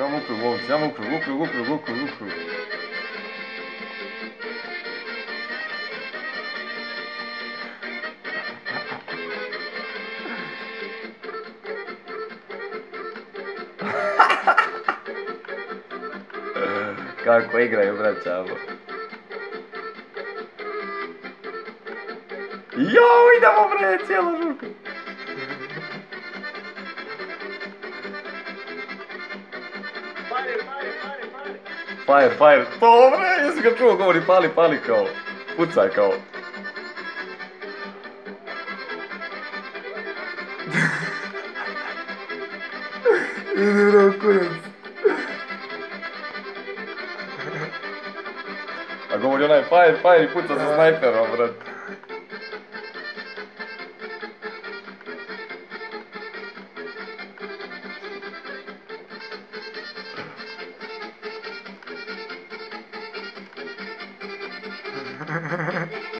Samo u krug, momci, samo u krug, u krug, u krug, u krug, u krug. Kako igraju, braćamo. Jao, idemo bre, cijelo žurko. Fire, fire, to bre, jesi ga čuo, govori pali kao, pucaj kao. Idi bre, kurac. A govori onaj fire i puca sa snajperom, brat.